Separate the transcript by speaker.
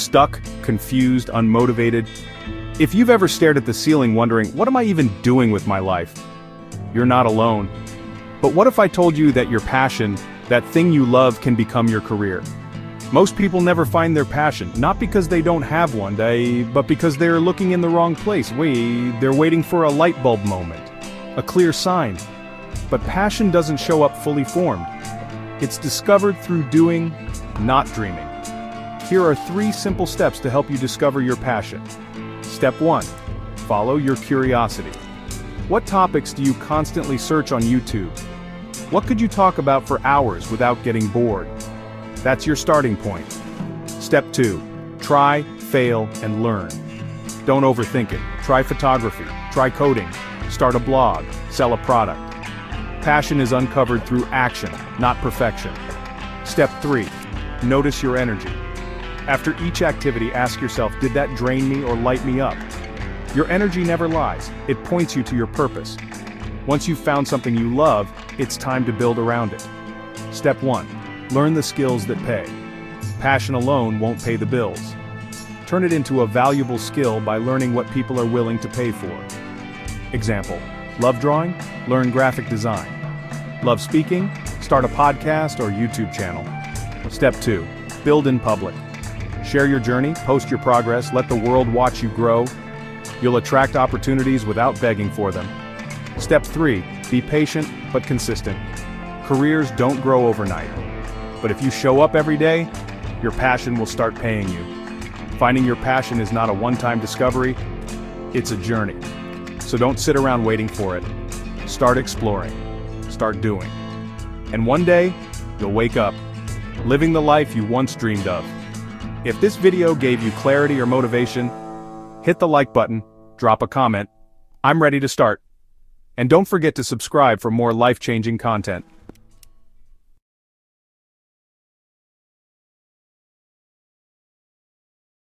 Speaker 1: stuck, confused, unmotivated? If you've ever stared at the ceiling wondering, what am I even doing with my life? You're not alone. But what if I told you that your passion, that thing you love, can become your career? Most people never find their passion, not because they don't have one, but because they're looking in the wrong place. They're waiting for a light bulb moment, a clear sign. But passion doesn't show up fully formed. It's discovered through doing, not dreaming. Here are 3 simple steps to help you discover your passion. Step 1. Follow your curiosity. What topics do you constantly search on YouTube? What could you talk about for hours without getting bored? That's your starting point. Step 2. Try, fail, and learn. Don't overthink it. Try photography, try coding, start a blog, sell a product. Passion is uncovered through action, not perfection. Step 3. Notice your energy. After each activity, ask yourself, did that drain me or light me up? Your energy never lies. It points you to your purpose. Once you've found something you love, it's time to build around it. Step 1. Learn the skills that pay. Passion alone won't pay the bills. Turn it into a valuable skill by learning what people are willing to pay for. Example: love drawing? Learn graphic design. Love speaking? Start a podcast or YouTube channel. Step 2. Build in public. Share your journey, post your progress, let the world watch you grow. You'll attract opportunities without begging for them. Step 3. Be patient but consistent. Careers don't grow overnight. But if you show up every day, your passion will start paying you. Finding your passion is not a one-time discovery, it's a journey. So don't sit around waiting for it. Start exploring. Start doing. And one day, you'll wake up, living the life you once dreamed of. If this video gave you clarity or motivation, hit the like button, drop a comment. I'm ready to start. And don't forget to subscribe for more life-changing content.